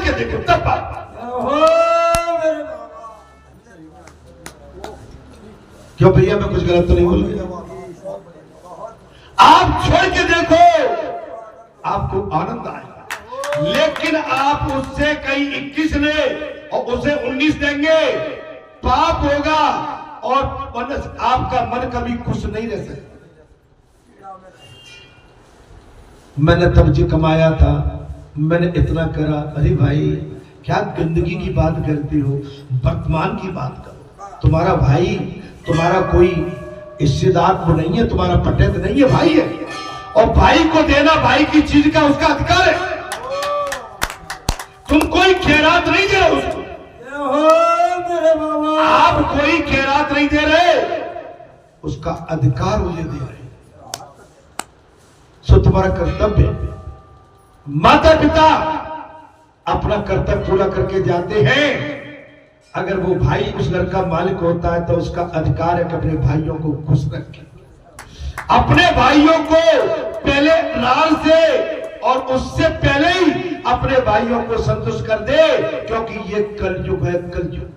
के देखो तब बात। क्यों भैया, मैं कुछ गलत तो नहीं बोल गया? आप छोड़ के देखो, आपको आनंद आएगा। लेकिन आप उससे कहीं 21 ले और उसे 19 देंगे, पाप होगा और आपका मन कभी खुश नहीं रह सकता। मैंने तब जी कमाया था, मैंने इतना करा। अरे भाई, क्या गंदगी की बात करती हो? वर्तमान की बात करो। तुम्हारा भाई, तुम्हारा कोई हिस्सेदार तो नहीं है, तुम्हारा पटेत नहीं है, भाई है। और भाई को देना भाई की चीज का उसका अधिकार है। तुम कोई खैरात नहीं दे रहे उसको, आप कोई खैरात नहीं दे रहे, उसका अधिकार मुझे दे रहे। सो तुम्हारा कर्तव्य, माता पिता अपना कर्तव्य पूरा करके जाते हैं। अगर वो भाई उस घर का मालिक होता है तो उसका अधिकार है कि अपने भाइयों को खुश रखे, अपने भाइयों को पहले लाल से और उससे पहले ही अपने भाइयों को संतुष्ट कर दे, क्योंकि ये कलयुग है, कलयुग।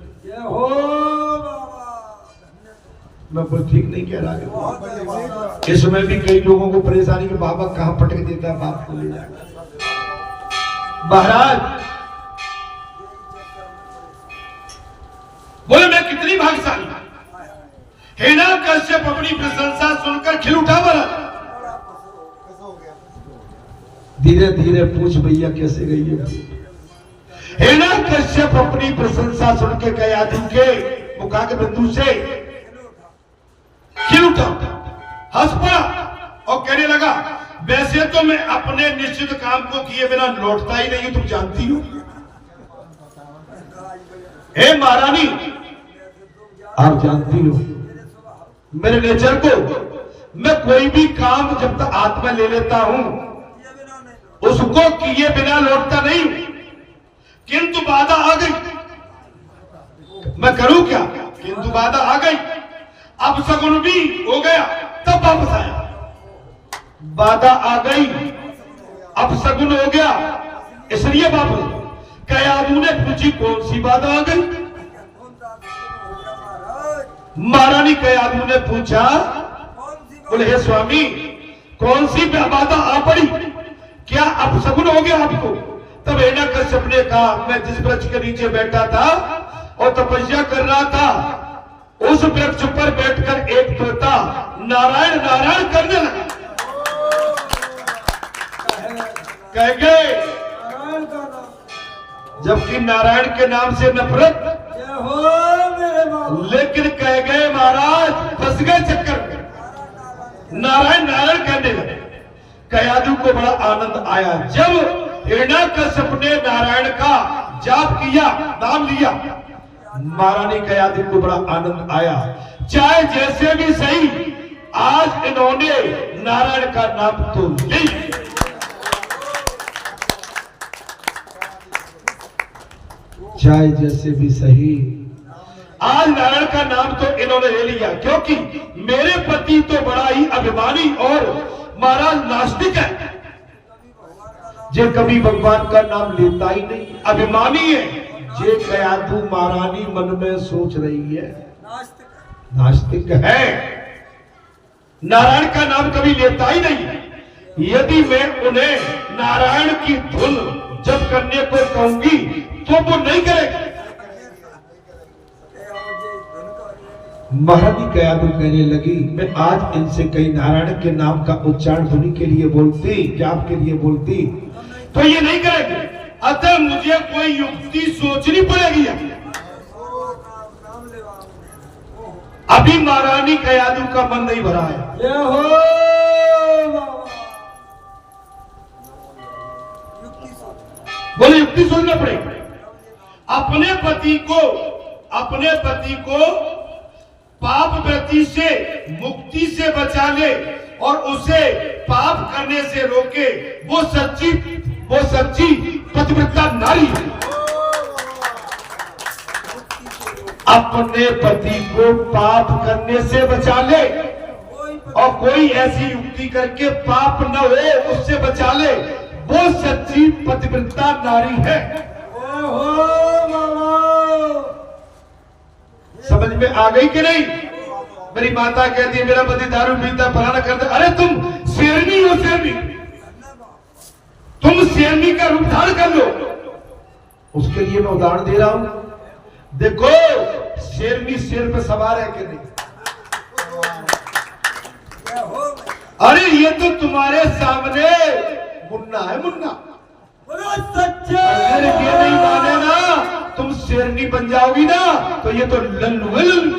मैं कुछ ठीक नहीं कह रहा हूं। इसमें भी कई लोगों को परेशानी कि बाबा कहां पटक देता है, बाप को ले जाकर। महाराज बोले, मैं कितनी भाग्यशाली। हिरण्याकश्यप अपनी प्रशंसा सुनकर खिल उठा। बोला, धीरे धीरे पूछ भैया कैसे गई है। हिरण्याकश्यप अपनी प्रशंसा सुन के कयाधु के मुखा के बिंदु से खिल उठा, हंस पड़ा और कहने लगा, वैसे तो मैं अपने निश्चित काम को किए बिना लौटता ही नहीं हूं, तुम जानती हो। हे महारानी, आप जानती हो मेरे नेचर को। मैं कोई भी काम जब तक हाथ में ले लेता हूं उसको किए बिना लौटता नहीं, किंतु बाधा आ गई। मैं करूं क्या? किंतु बाधा आ गई। अब सगुन भी हो गया, तब वापस आया। बाधा आ गई, अब सगुन हो गया, इसलिए वापस। कयाधु ने पूछी, कौन सी बाधा आ गई? महारानी कयाधु ने पूछा, बोले, हे स्वामी, कौन सी बाधा आ पड़ी? क्या अब सगुन हो गया आपको? तब हिरण्याकश्यप ने कहा, मैं जिस वृक्ष के नीचे बैठा था और तपस्या कर रहा था, उस वृक्ष पर बैठकर एक तोता नारायण नारायण करने लगा। कह गए, जबकि नारायण के नाम से नफरत, लेकिन कह गए महाराज फंस गए चक्कर में, नारायण नारायण कहने लगे। कयाधु को बड़ा आनंद आया जब हिरण्याकश्यप ने नारायण का जाप किया, नाम लिया। महारानी कयाधु को बड़ा आनंद आया। चाहे जैसे भी सही, आज इन्होंने नारायण का नाम तो ले। चाहे जैसे भी सही, आज नारायण का नाम तो इन्होंने ले लिया, क्योंकि मेरे पति तो बड़ा ही अभिमानी और महाराज नास्तिक है, जो कभी भगवान का नाम लेता ही नहीं, अभिमानी है। जे कयाधु महारानी मन में सोच रही है, नास्तिक है, नारायण का नाम कभी लेता ही नहीं। यदि मैं उन्हें नारायण की धुन जब करने को कहूंगी तो वो नहीं करेगा। महारानी कयाधु कहने लगी, मैं आज इनसे कहीं नारायण के नाम का उच्चारण ध्वनि के लिए बोलती, जाप के लिए बोलती, तो ये नहीं करेंगे। अतः मुझे कोई युक्ति सोचनी पड़ेगी। अभी महारानी कयाधु का मन नहीं भरा है। बोले, युक्ति सोचना पड़ेगी। अपने पति को पाप वृत्ति से मुक्ति से बचा ले और उसे पाप करने से रोके, वो सच्ची पतिव्रता नारी है। अपने पति को पाप करने से बचा ले और कोई ऐसी युक्ति करके पाप न हो उससे बचा ले, वो सच्ची पतिव्रता नारी है। में आ गई कि नहीं? मेरी माता कहती है मेरा पति दारू पीता फलाना करता। अरे तुम शेरनी हो, शेरनी, तुम शेरनी का रूप धारण कर लो। उसके लिए मैं उदाहरण दे रहा हूं। देखो शेरनी शेर पे सवार है कि नहीं? अरे ये तो तुम्हारे सामने मुन्ना है, मुन्ना। अगर ये नहीं माने ना तुम शेरनी बन जाओगी ना, तो ये तो लल्लू है, लल्लू,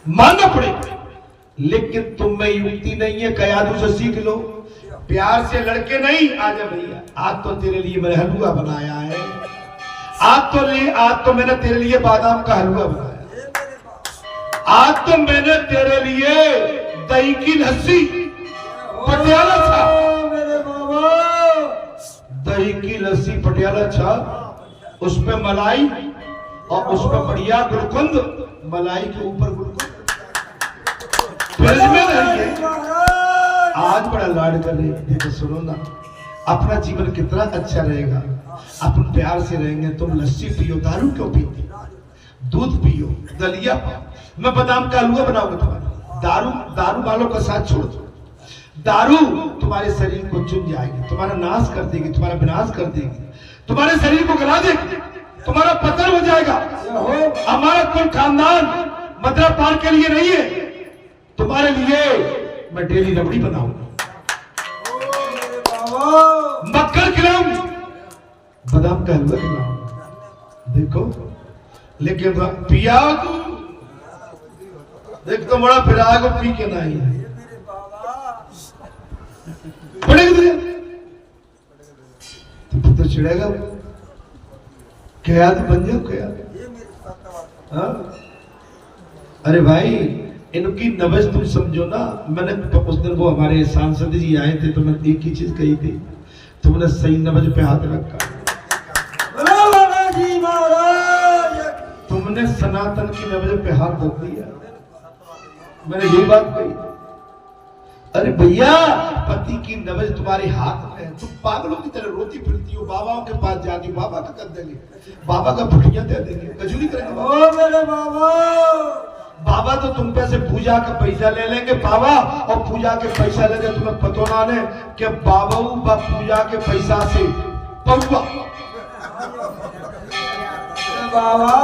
मानना पड़ेगा। लेकिन तुम में युक्ति नहीं है, कयादू से सीख लो। प्यार से लड़के नहीं, आजा भैया आज तो तेरे लिए मैंने हलवा बनाया है, आज तो मैंने तेरे लिए बादाम का हलवा बनाया, आज तो मैंने तेरे लिए दही की लस्सी, पटियाला छाप, मेरे बाबा, दही की लस्सी पटियाला छाप, उसमें मलाई और उसमें बढ़िया गुलकंद, मलाई के ऊपर गुलकंद, फ्रिज में रहिए। आज बड़ा लाड कर रही है। देखो सुनो ना, अपना जीवन कितना अच्छा रहेगा, अपन प्यार से रहेंगे। तुम लस्सी पियो, दारू क्यों पीती? दूध पियो, दलिया पाओ, मैं बादाम का हलवा बनाऊंगा तुम्हारा। दारू वालों का साथ छोड़ दो। दारू तुम्हारे शरीर को चुन जाएगी, तुम्हारा नाश कर देगी, तुम्हारा विनाश कर देगी, तुम्हारे शरीर को गला देगी, तुम्हारा पतन हो जाएगा। हमारा कुल खानदान मदरा पान के लिए नहीं है, तुम्हारे लिए मैं डेली रबड़ी बनाऊंगा, मक्खन खिलाऊंगा, बादाम का हलवा खिलाऊंगा। देखो लेकिन पिया देख तो बड़ा फिरा को पी के नहीं पड़ेगा तो पुत्र चिड़ेगा, क्या बन जाओ क्या? हाँ? अरे भाई इनकी नबज तुम समझो ना। मैंने उस दिन वो हमारे सांसद जी आए थे तो मैं एक ही चीज कही थी, तुमने सही नबज पे हाथ रखा, तुमने सनातन की नबज पे हाथ रख दिया। मैंने यही बात कही। अरे भैया पति की नबज तुम्हारे हाथ में है, तुम पागलों की तरह रोती फिरती हो, बाबाओं के पास जाती, बाबा का कर देंगे, बाबा का फुटिया दे देंगे, कजूरी करेंगे। ओ मेरे बाबा, बाबा तो तुम पे से पूजा का पैसा ले लेंगे बाबा, और पूजा के पैसा लेके तुम्हें पतो ना ने कि बाबा पूजा के पैसा से पौवा बाबा।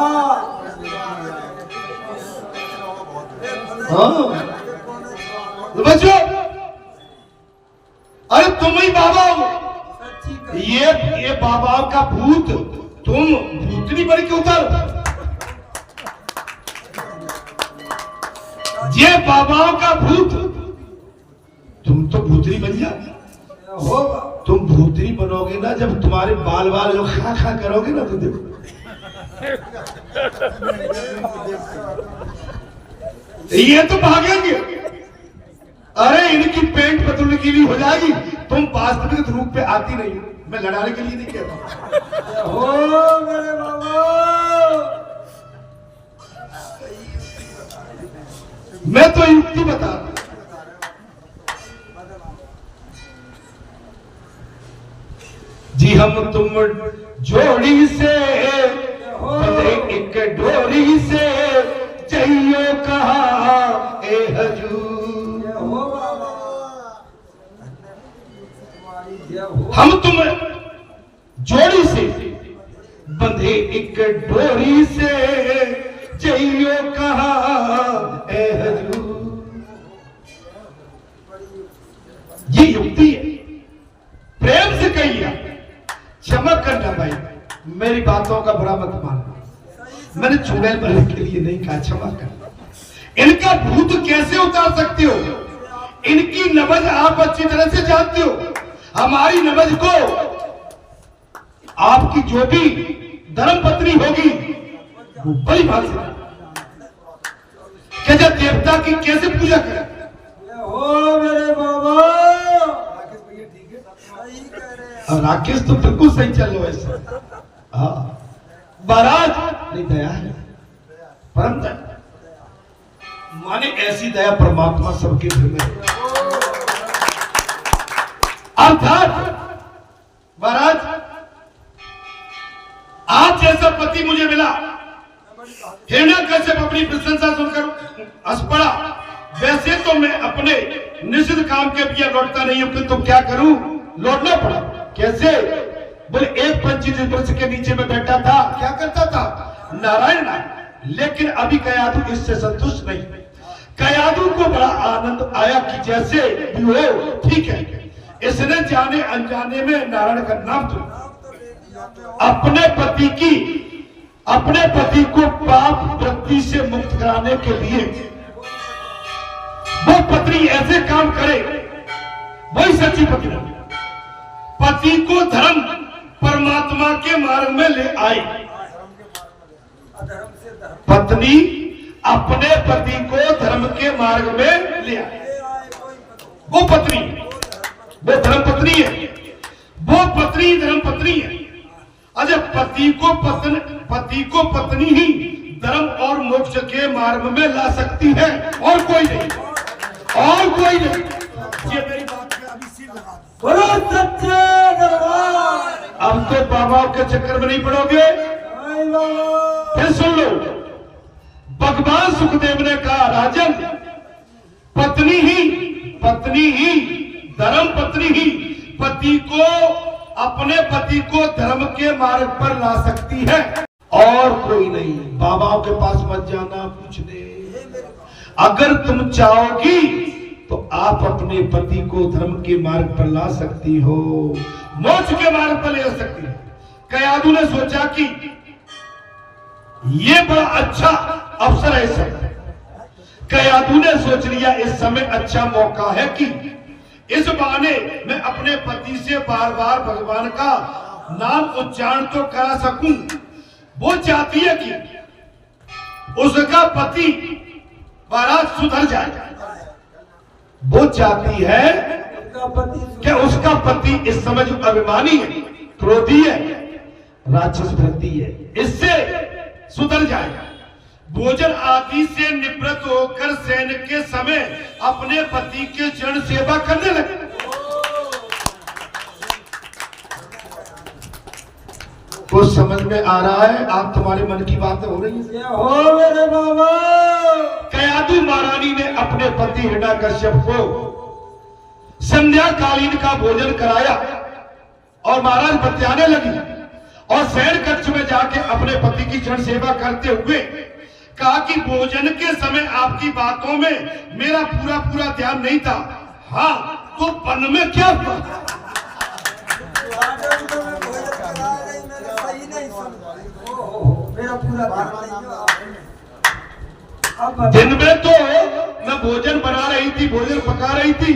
हाँ बच्चों, अरे तुम ही बाबा हो, ये बाबा का भूत, तुम भूतनी बन के उतर। ये बाबाओं का भूत, तुम तो भूतनी बन जाओ। तुम भूतनी बनोगे ना जब तुम्हारे बाल बाल जो खा खा करोगे ना, तो देखो ये तो भागेंगे। अरे इनकी पेंट पतलून की भी हो जाएगी। तुम वास्तविक रूप पे आती नहीं, मैं लड़ाने के लिए नहीं कहता। हो मेरे बाबा, मैं तो युक्ति बता रहा हूं। जी हम तुम जोड़ी से एक डोरी से चाहिए कहा ए हजूर, हम तुम जोड़ी से बंधे एक डोरी से चाहिए कहा ए हजूर। ये युक्ति है, प्रेम से कहिए, क्षमा करना भाई, मेरी बातों का बुरा मत मानना, मैंने चुड़ैल बनने के लिए नहीं कहा, क्षमा करना। इनका भूत कैसे उतार सकते हो? इनकी नबज आप अच्छी तरह से जानते हो। हमारी नबज को आपकी जो भी धर्म पत्नी होगी वो बड़ी बात है, क्या देवता की कैसे पूजा करें? ओ मेरे बाबा, राकेश तो बिल्कुल सही चल रहा है ऐसा। हाँ महाराज, नहीं दया है, परम दया, माने ऐसी दया परमात्मा सबके दिल में। अर्थात महाराज आज जैसा पति मुझे मिला, हिरण्याकश्यप अपनी प्रशंसा सुनकर हंस पड़ा। वैसे तो मैं अपने निषिद्ध काम के लिए लौटता नहीं हूं, किंतु क्या करूं, लौटना पड़ा। कैसे? बोले 125 वृक्ष के नीचे में बैठा था, क्या करता था? नारायण नाम। लेकिन अभी कयाधु इससे संतुष्ट नहीं। कयाधु को बड़ा आनंद आया कि जैसे भी हो ठीक है, इसने जाने अनजाने में नारायण का नाम सुना। अपने पति को पाप वृत्ति से मुक्त कराने के लिए वो पत्नी ऐसे काम करे, वही सच्ची पत्नी। पति को धर्म परमात्मा के मार्ग में ले आए। पत्नी अपने पति को धर्म के मार्ग में ले आए। वो पत्नी, वो धर्म पत्नी है, वो पत्नी धर्म पत्नी है। अजय पति को पत्नी ही धर्म और मोक्ष के मार्ग में ला सकती है, और कोई नहीं, और कोई नहीं। ये मेरी बात पे अभी सिर लगा दो। बोलो सच्चे दरबार। अब तो बाबा के चक्कर में नहीं पड़ोगे। फिर सुन लो, भगवान सुखदेव ने कहा, राजन पत्नी ही धर्म पत्नी ही अपने पति को धर्म के मार्ग पर ला सकती है, और कोई नहीं। बाबाओं के पास मत जाना पूछने। अगर तुम चाहोगी तो आप अपने पति को धर्म के मार्ग पर ला सकती हो, मोक्ष के मार्ग पर ले सकती हो। कयाधु ने सोचा कि ये बड़ा अच्छा अवसर है। सब कयाधु ने सोच लिया इस समय अच्छा मौका है कि इस बहाने मैं अपने पति से बार बार भगवान का नाम उच्चारण तो करा सकूं। वो चाहती है कि उसका पति महाराज सुधर जाए। वो चाहती है कि उसका पति इस समय जो अभिमानी है, क्रोधी है, राक्षस वृत्ति है, इससे सुधर जाएगा। भोजन आदि से निवृत्त होकर सैन के समय अपने पति के चरण सेवा करने लगे। कुछ समझ में आ रहा है? आप तुम्हारे मन की बातें हो रही है? हो मेरे बाबा। कयाधु महारानी ने अपने पति हिरण्याकश्यप को संध्या कालीन का भोजन कराया और महाराज बतियाने लगी, और शयन कक्ष में जाके अपने पति की चरण सेवा करते हुए कहा कि भोजन के समय आपकी बातों में मेरा पूरा ध्यान नहीं था। हाँ, तो वन में क्या हुआ? दिन में तो मैं भोजन बना रही थी, भोजन पका रही थी,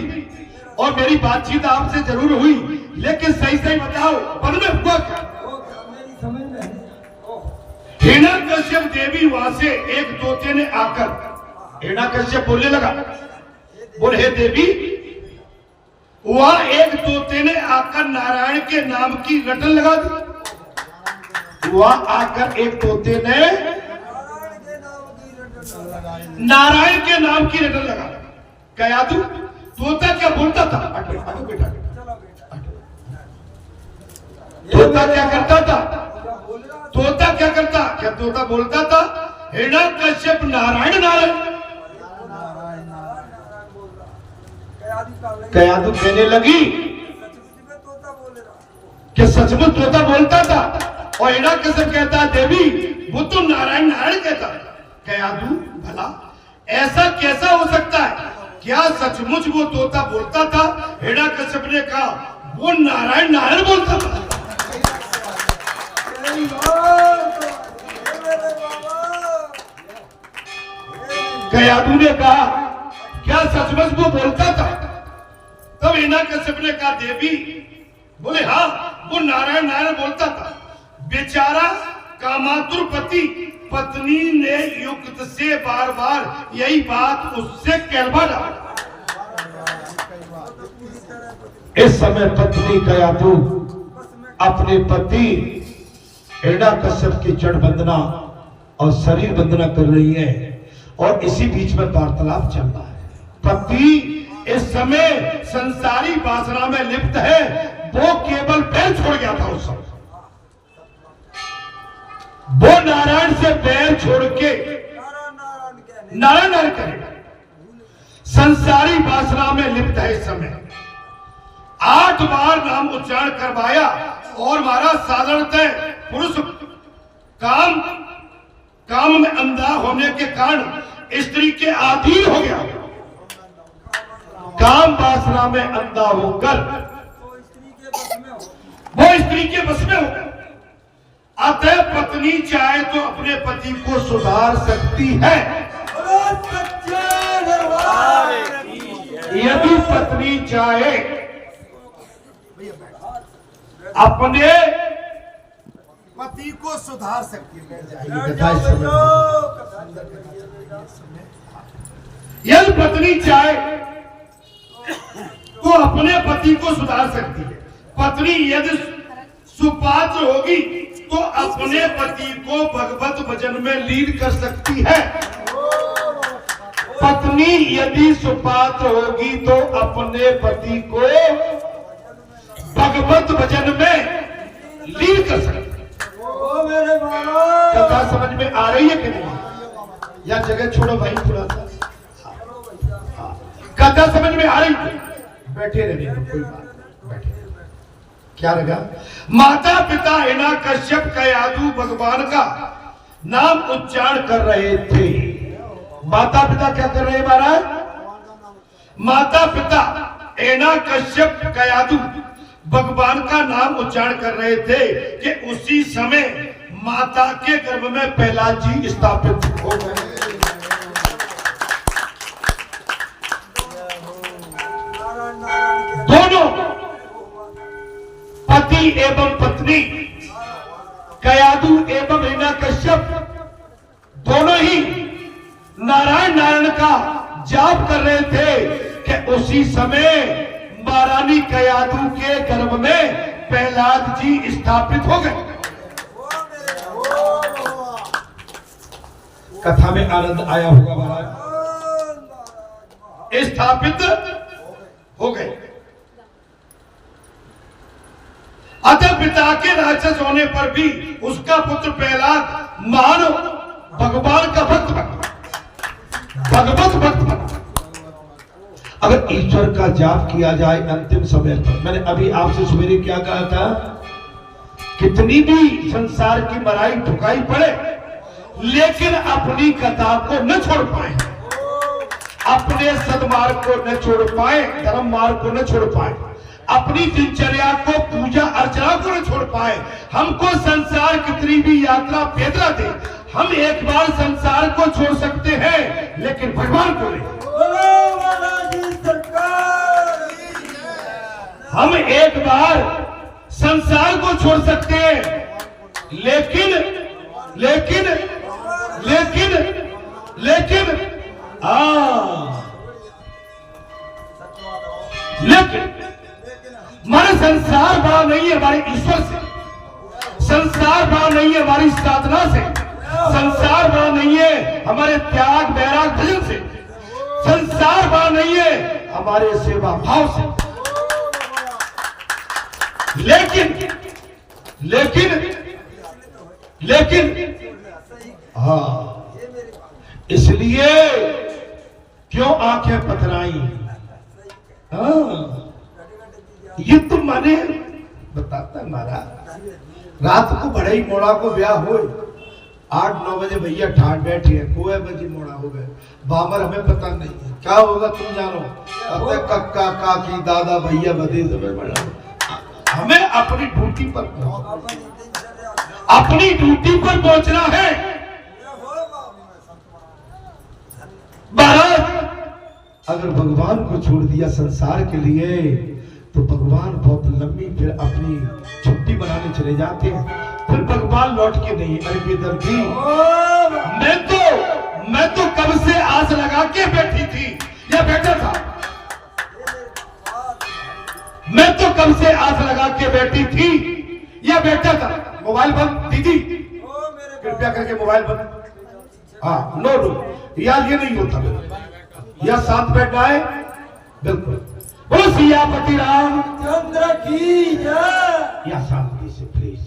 और मेरी बातचीत आपसे जरूर हुई, लेकिन सही बताओ वन में हुआ क्या? हिरण्याकश्यप देवी वहां से एक तोते ने आकर, हिरण्याकश्यप बोलने लगा, बोले हे देवी, वहां एक तोते ने आकर नारायण के नाम की रटन लगा दी। वहां आकर एक तोते ने नारायण के नाम की रटन लगा। कयाधु तोता क्या बोलता था? बेटा तोता क्या करता था? तोता क्या करता? क्या तोता बोलता था हिरण्याकश्यप नारायण नारायण। कयाधु कहने लगी कि सचमुच तोता बोलता था, और हिरण्याकश्यप कहता देवी वो तो नारायण नारायण कहता। कयाधु भला ऐसा कैसा हो सकता है? क्या सचमुच वो तोता बोलता था? हिरण्याकश्यप ने कहा वो नारायण नारायण बोलता था। कयाधु ने कहा क्या सचमुच वो बोलता था? तब हिरण्याकश्यप ने कहा देवी, बोले हाँ वो नारायण नारायण बोलता था। बेचारा कामातुर पति पत्नी ने युक्त से बार बार यही बात उससे कहलवा डाला। इस समय पत्नी कयाधु अपने पति हिरण्याकश्यप की जड़ वंदना और शरीर वंदना कर रही है, और इसी बीच में वार्तालाप चल रहा है। पति इस समय संसारी वासना में लिप्त है, वो केवल पैर छोड़ गया था उस समय। वो नारायण से बैर छोड़ के नारायण नारायण करेगा। संसारी वासना में लिप्त है इस समय। 8 बार नाम उच्चारण करवाया और महाराज साधारणतः पुरुष काम में अंधा होने के कारण स्त्री के अधीन हो गया। काम वासना में अंधा होकर वो स्त्री के बस में हो गया। अतः पत्नी चाहे तो अपने पति को सुधार सकती है। यदि पत्नी चाहे अपने पति को सुधार सकती है। यदि पत्नी चाहे तो अपने पति को सुधार सकती है। पत्नी यदि सुपात्र होगी तो अपने पति को भगवत भजन में लीन कर सकती है। पत्नी यदि सुपात्र होगी तो अपने पति को भगवत भजन में लीन कर सकती है। कथा समझ में आ रही है कि नहीं? या जगह छोड़ो भाई थोड़ा सा। कथा समझ में आ रही है? बैठे रहने को कोई बात, बैठे। क्या लगा? माता पिता हिरण्यकश्यप कयाधु भगवान का नाम उच्चारण कर रहे थे। माता पिता क्या कर रहे हैं महाराज? माता पिता हिरण्यकश्यप कयाधु भगवान का नाम उच्चारण कर रहे थे कि उसी समय माता के गर्भ में प्रहलाद जी स्थापित हो गए। दोनों पति एवं पत्नी कयाधु एवं हिरण्यकश्यप दोनों ही नारायण नारायण का जाप कर रहे थे कि उसी समय महारानी कयाधु के गर्भ में प्रहलाद जी स्थापित हो गए। कथा में आनंद आया होगा महाराज। स्थापित हो गए। अतः पिता के राक्षस होने पर भी उसका पुत्र प्रहलाद महान भगवान का भक्त भगवत भक्त बना। अगर ईश्वर का जाप किया जाए अंतिम समय पर, मैंने अभी आपसे सवेरे क्या कहा था, कितनी भी संसार की मराई ठुकाई पड़े लेकिन अपनी कथा को न छोड़ पाए, अपने सदमार्ग को न छोड़ पाए, धर्म मार्ग को न छोड़ पाए, अपनी दिनचर्या को पूजा अर्चना को न छोड़ पाए। हमको संसार कितनी भी यात्रा पेदरा दे, हम एक बार संसार को छोड़ सकते हैं लेकिन भगवान को नहीं। हम एक बार संसार को छोड़ सकते हैं लेकिन लेकिन लेकिन लेकिन लेकिन हमारे संसार बड़ा नहीं है हमारे ईश्वर से, संसार बड़ा नहीं है हमारी साधना से, संसार बड़ा नहीं है हमारे त्याग बैराग भजन से, संसार बड़ा नहीं है हमारे सेवा भाव से। लेकिन लेकिन लेकिन हाँ, इसलिए क्यों आंखें पथराई? हाँ, ये तो माने बताता महाराज। रात को बड़े मोड़ा को ब्याह हो 8-9 बजे भैया ठाट बैठे हैं, कोई बजे मोड़ा हो गए बामर, हमें पता नहीं है क्या होगा, तुम जानो। अब कक्का काकी दादा भैया बदे हमें अपनी ड्यूटी पर पहुंचना है। महाराज अगर भगवान को छोड़ दिया संसार के लिए तो भगवान बहुत लंबी फिर अपनी छुट्टी बनाने चले जाते हैं, फिर भगवान लौट के नहीं। अरे बेदर्दी, मैं तो कब से आस लगा के बैठी थी या बैठा था, मैं तो कब से आस लगा के बैठी थी या बैठा था। मोबाइल बंद दीदी, कृपया करके मोबाइल बंद। हाँ, नो यार ये नहीं होता, या साथ बैठना है बिल्कुल। बोलो सियापति रामचंद्र की जय। या शांति से प्लीज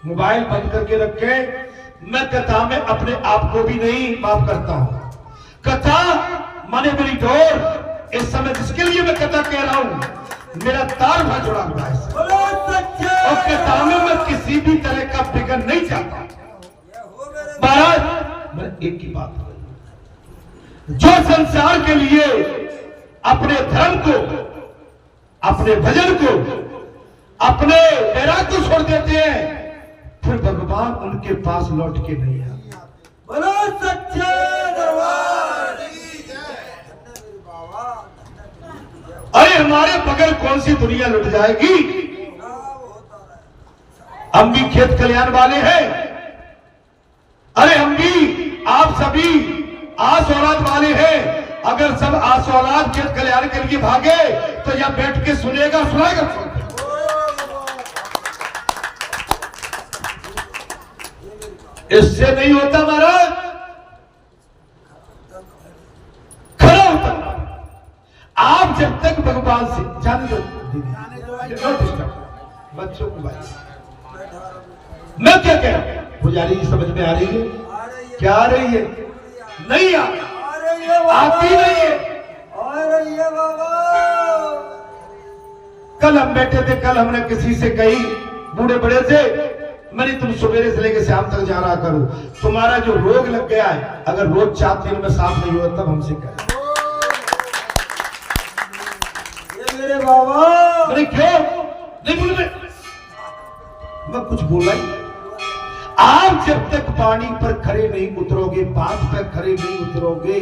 मोबाइल बंद करके रखें, मैं कथा में अपने आप को भी नहीं माफ करता हूं। कथा माने मेरी डोर। इस समय जिसके लिए मैं कथा कह रहा हूं, मेरा तार भाग जुड़ा हुआ है और कथा में मैं किसी भी तरह का बिगड़ नहीं चाहता। महाराज, मैं एक ही बात करूं, जो संसार के लिए अपने धर्म को, अपने भजन को, अपने वैराग को छोड़ देते हैं, फिर भगवान उनके पास लौट के नहीं आते। बोलो सच्चे दरबार की जय। अरे हमारे बगैर कौन सी दुनिया लुट जाएगी? हम भी खेत कल्याण वाले हैं। अरे हम भी, आप सभी आस औलाद वाले हैं। अगर सब आस औलाद खेत कल्याण के लिए भागे तो यह बैठ के सुनेगा, सुनाएगा। इससे नहीं होता महाराज, खड़ा होता। आप जब तक भगवान से जाने दो बच्चों को, मैं क्या कह रहा हूं, पुजारी जी समझ में आ रही है? क्या आ रही है? नहीं आती नहीं है। कल हम बैठे थे, कल हमने किसी से कही, बूढ़े बड़े से, मैंने तुम सवेरे से लेकर शाम तक जा रहा करो, तुम्हारा जो रोग लग गया है, अगर रोज 4 दिन में साफ नहीं हुआ तब हमसे कहे। मेरे बाबा, मैंने क्यों नहीं बोल रहे? मैं कुछ बोला ही। आप जब तक पानी पर खड़े नहीं उतरोगे, बात पर खड़े नहीं उतरोगे,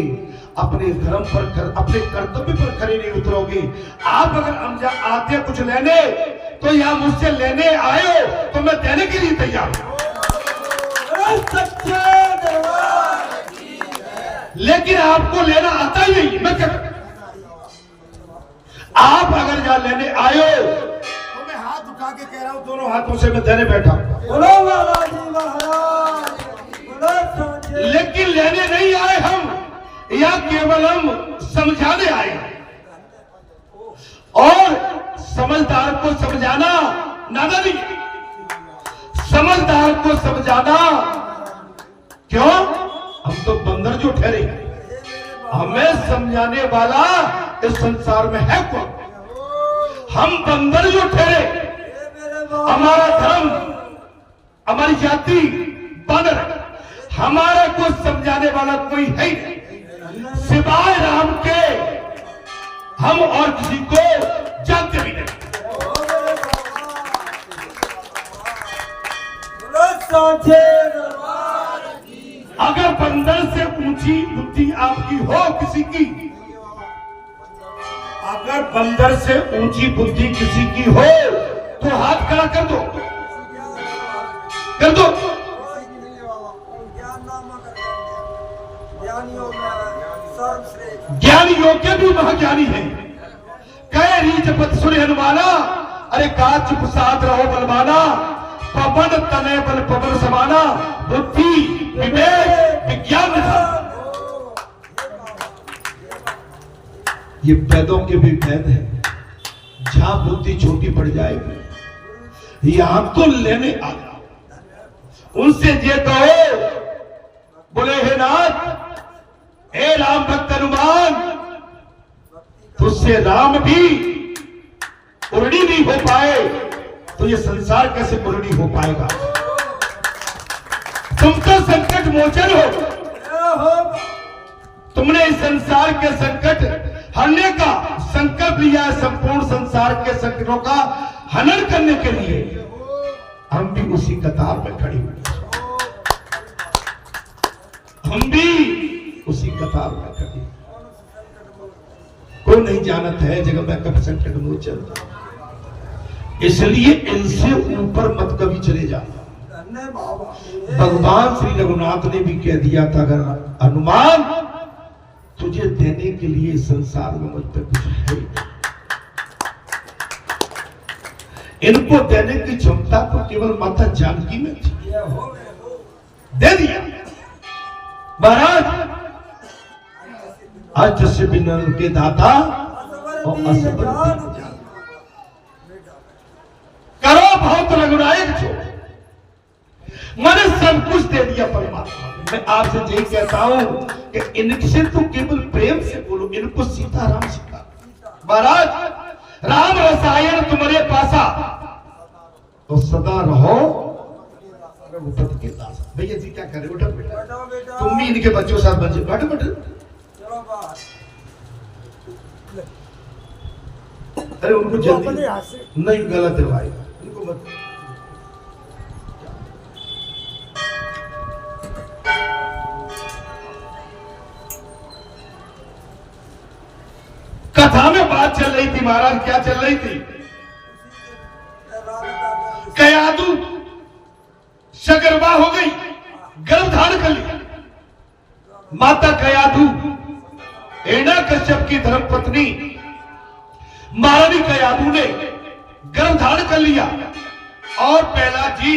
अपने धर्म पर, अपने कर्तव्य पर खड़े नहीं उतरोगे। आप अगर आते कुछ लेने, तो यहां मुझसे लेने आए हो तो मैं देने के लिए तैयार हूं। लेकिन आपको लेना आता ही नहीं। मैं क्या, आप अगर यहां लेने आए हो तो मैं हाथ उठा के कह रहा हूं, दोनों हाथों से मैं देने बैठा। लेकिन लेने नहीं आए हम, या केवल हम समझाने आए। और समझदार को समझाना नादा नहीं, समझदार को समझाना क्यों? हम तो बंदर जो ठहरे, हमें समझाने वाला इस संसार में है कौन? हम बंदर जो ठहरे, हमारा धर्म, हमारी जाति बानर, हमारा को समझाने वाला कोई है ही नहीं सिवाय राम के। हम और किसी को जानते भी नहीं। अगर बंदर से ऊंची बुद्धि आपकी हो किसी की, अगर बंदर से ऊंची बुद्धि किसी की हो तो हाथ खड़ा कर दो, कर दो। ज्ञानी योग के भी महाज्ञानी है। कह रीच पथ सुन हनुमाना, अरे काच प्रसाद रहो बलवाना, पवन तने बल पवन समाना, बुद्धि विवेक विज्ञान था। ये वेदों के भी वेद है। जहां बुद्धि छोटी पड़ जाएगी, यहां तो लेने आ जाओ। उनसे ये कहो, बोले हे नाथ, हे राम भक्त हनुमान, तुझसे राम भी पूर्णी नहीं हो पाए तो ये संसार कैसे पूर्णी हो पाएगा? तुम तो संकट मोचन हो। तुमने इस संसार के संकट हरने का संकल्प लिया है। संपूर्ण संसार के संकटों का हनन करने के लिए हम भी उसी कतार में खड़े हुए, हम भी उसी कतार में खड़े। कोई नहीं जानत है जगह में कब संकट मोचन, इसलिए इनसे ऊपर मत कभी चले जाना। भगवान श्री रघुनाथ ने भी कह दिया था, अगर हनुमान तुझे देने के लिए संसार में मुझ पे कुछ है, इनको देने की क्षमता तो केवल माता जानकी में थी, दे दिया। महाराज आज से बिना के दाता और असबर करो बहुत रघुनायक छो। मैंने सब कुछ दे दिया परमात्मा। मैं आपसे यही कहता हूं कि इनसे तो केवल प्रेम से बोलो, इनको सीताराम सिखा। महाराज राम रसायन तुम्हारे पासा तो सदा रहो रघुपति के दास। भैया जी क्या करे, उठो बेटा, तुम भी इनके बच्चों के साथ बन बैठो बैठो। अरे उनको जल्दी नहीं, गलत है भाई, उनको मत। कथा में बात चल रही थी महाराज, क्या चल रही थी? कयादू सगर्भा हो गई, गर्भ धारण कर लिया। माता कयादू हिरण्याकश्यप की धर्मपत्नी महारानी कयादू ने गर्भ धारण कर लिया और पहला जी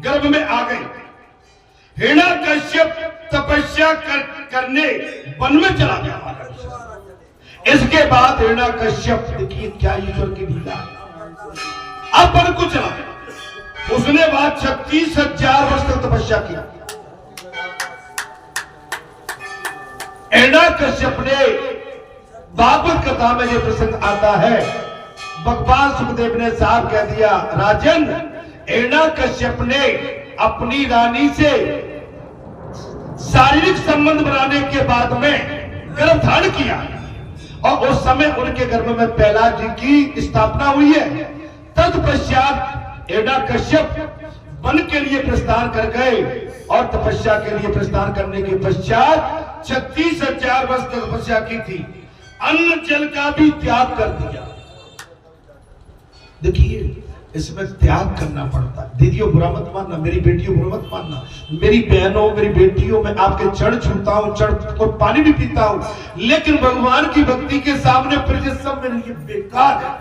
गर्भ में आ गए। हिरण्याकश्यप तपस्या करने वन में चला गया। इसके बाद हिरण्याकश्यप, देखिए क्या ईश्वर की लीला, अब वन को चला गया। उसने बाद 36,000 वर्ष तक तपस्या की। हिरण्याकश्यप ने, भागवत कथा में यह प्रसंग आता है, भगवान सुखदेव ने साफ कह दिया, राजन हिरण्याकश्यप ने अपनी रानी से शारीरिक संबंध बनाने के बाद में गर्भ धारण किया और उस समय उनके गर्भ में पहला जी की स्थापना हुई है। तत्पश्चात हिरण्याकश्यप वन के लिए प्रस्थान कर गए और तपस्या के लिए प्रस्थान करने के पश्चात 36,000 वर्ष तक तपस्या की थी। अन्न जल का भी त्याग कर दिया। देखिए इसमें त्याग करना पड़ता है। दीदियों बुरा मत मानना, मेरी बेटियों बुरा मत मानना, मेरी बहनों मेरी बेटियों, मैं आपके चरण छूता हूं, चरण और पानी भी पीता हूं, लेकिन भगवान की भक्ति के सामने फिर सब मेरे लिए बेकार है।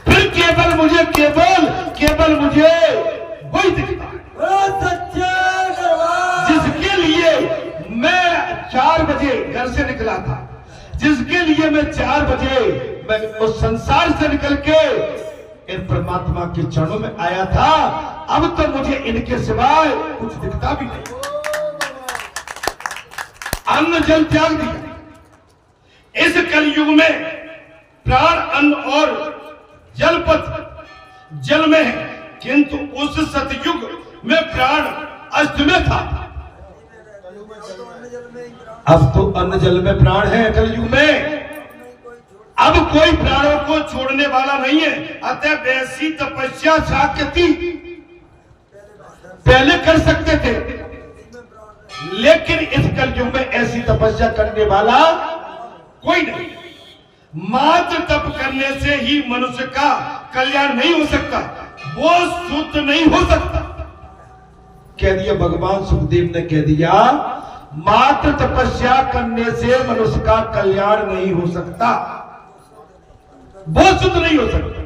फिर केवल मुझे वही दिखता है जिसके लिए मैं 4 बजे घर से निकला था, जिसके लिए मैं 4 बजे मैं उस संसार से निकल के इन परमात्मा के चरणों में आया था। अब तो मुझे इनके सिवाय कुछ दिखता भी नहीं। अन्न जल त्याग दिया। इस कलयुग में प्राण अन्न और जलपथ जल में है, किंतु उस सतयुग में प्राण अस्त में था। अब तो अन्न जल में प्राण है कलयुग में। अब कोई प्राणों को छोड़ने वाला नहीं है। अतः वैसी तपस्या साक्यति पहले कर सकते थे, लेकिन इस कलयुग में ऐसी तपस्या करने वाला कोई नहीं। मात्र तप करने से ही मनुष्य का कल्याण नहीं हो सकता, वो शुद्ध नहीं हो सकता। कह दिया भगवान सुखदेव ने, कह दिया मात्र तपस्या करने से मनुष्य का कल्याण नहीं हो सकता, वो शुद्ध नहीं हो सकता।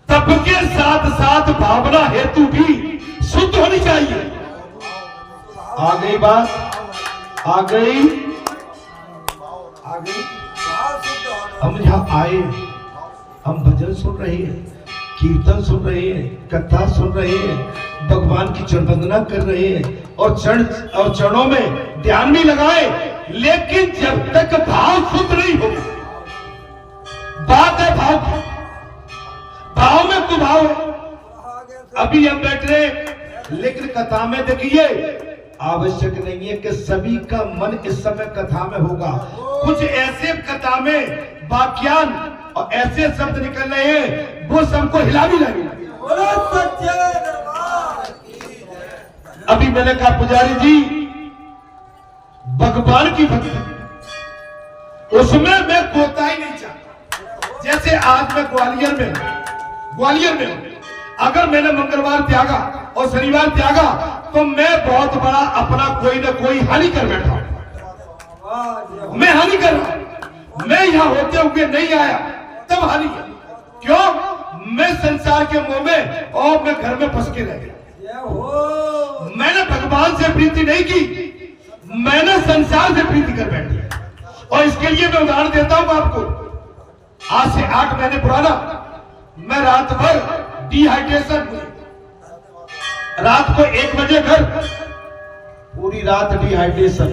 तप के साथ साथ भावना हेतु भी शुद्ध होनी चाहिए। आ गई बात, आ गई। हम यहाँ आए, हम भजन सुन रहे हैं, कीर्तन सुन रहे हैं, कथा सुन रहे हैं, भगवान की चरण वंदना कर रहे हैं और चरणों में ध्यान भी लगाए, लेकिन जब तक भाव शुद्ध नहीं होगा, बात है भाव की, भाव में तो भाव है। अभी हम बैठ रहे, लेकिन कथा में देखिए आवश्यक नहीं है कि सभी का मन इस समय कथा में होगा। कुछ ऐसे कथा में वाक्यान और ऐसे शब्द निकल रहे हैं वो सबको हिला भी लगेगा। अभी मैंने कहा पुजारी जी भगवान की भक्ति उसमें मैं कोताही नहीं चाहता। जैसे आज मैं ग्वालियर में अगर मैंने मंगलवार त्यागा और शनिवार त्यागा तो मैं बहुत बड़ा अपना कोई ना कोई हानि कर बैठा हूं। मैं हानि कर रहा हूं। मैं यहां होते हुए नहीं आया तब हानि है। क्यों? मैं संसार के मोह में और मैं घर में फंस के रह गया। मैंने भगवान से प्रीति नहीं की, मैंने संसार से प्रीति कर बैठी। और इसके लिए मैं उदाहरण देता हूं आपको। आज से 8 महीने पुराना मैं रात भर डिहाइड्रेशन हुई, रात को 1 बजे घर, पूरी रात डिहाइड्रेशन,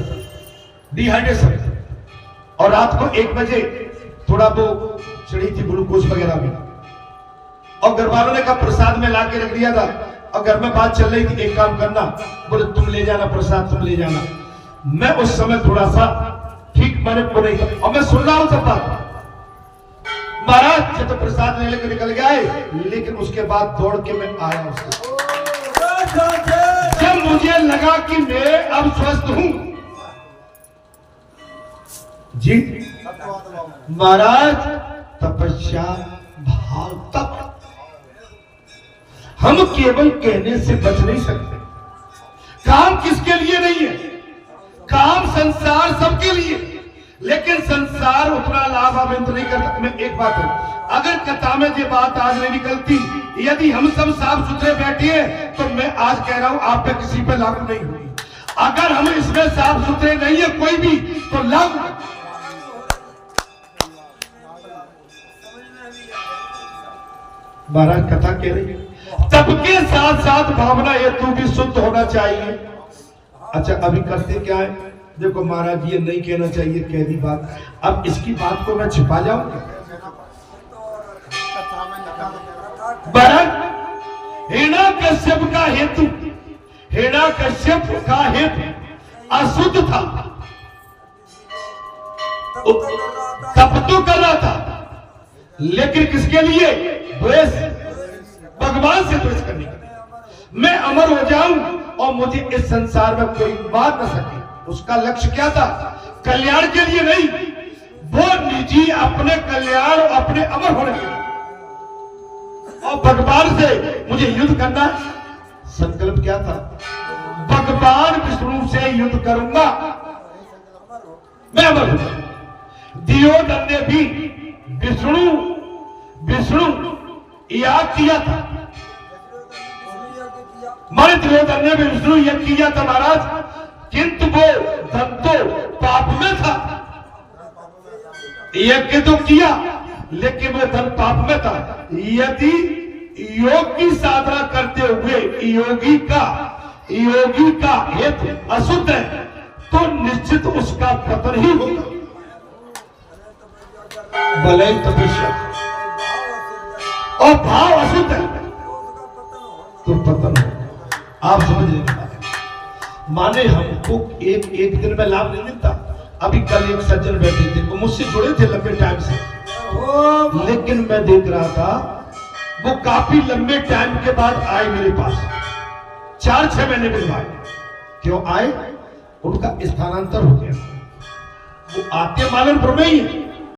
और रात को 1 बजे थोड़ा वो चढ़ी थी ग्लूकोज वगैरह भी, और घर वालों ने कहा प्रसाद में ला के रख दिया था, और घर में बात चल रही थी एक काम करना, बोले तुम ले जाना प्रसाद, तुम ले जाना। मैं उस समय थोड़ा सा ठीक मैंने को नहीं था, और मैं सुन रहा हूं सब बात। महाराज जब तो प्रसाद लेने के निकल गए, लेकिन उसके बाद दौड़ के मैं आया उसके, जब मुझे लगा कि मैं अब स्वस्थ हूं जी महाराज, तपस्या भाव तप, हम केवल कहने से बच नहीं सकते। काम किसके लिए नहीं है? काम संसार सबके लिए, लेकिन संसार उतना लाभान्वित नहीं करता। मैं एक बात है, अगर कथा में ये बात आज नहीं निकलती, यदि हम सब साफ सुथरे बैठे हैं, तो मैं आज कह रहा हूं आप पे किसी पे लागू नहीं होगी। अगर हम इसमें साफ सुथरे नहीं है कोई भी, तो लागू। महाराज कथा कह रही है तब के साथ साथ भावना हेतु भी शुद्ध होना चाहिए। अच्छा अभी करते क्या है, देखो महाराज ये नहीं कहना चाहिए, कह दी बात, अब इसकी बात को मैं छिपा जाऊं। हिरण्यकश्यप का हेतु, हिरण्यकश्यप का हेतु अशुद्ध था, तप तो कर रहा था, लेकिन किसके लिए? द्वेष, भगवान से द्वेष करने के लिए। मैं अमर हो जाऊं और मुझे इस संसार में कोई बात न सके। उसका लक्ष्य क्या था? कल्याण के लिए नहीं, वो निजी अपने कल्याण और अपने अमर होने के लिए, और भगवान से मुझे युद्ध करना। संकल्प क्या था? भगवान विष्णु से युद्ध करूंगा, मैं अमर हूं। दुर्योधन ने भी विष्णु याद किया था, मारे दुर्योधन ने भी विष्णु यज्ञ किया था महाराज, किंतु वो धन तो पाप में था। यज्ञ तो किया लेकिन वो धन पाप में था। यदि योग की साधना करते हुए योगी का हेतु अशुद्ध है, तो निश्चित उसका पतन ही होगा। भले ही तपस्या और भाव अशुद्ध है तो पतन हो। आप समझ लेंगे, माने हमको एक दिन में लाभ नहीं मिलता। अभी कल एक सज्जन बैठे थे, वो मुझसे जुड़े थे लंबे टाइम से, लेकिन मैं देख रहा था वो काफी लंबे टाइम के बाद आए मेरे पास, 4-6 महीने के बाद। क्यों आए? उनका स्थानांतर हो गया। वो आते मालनपुर में ही है,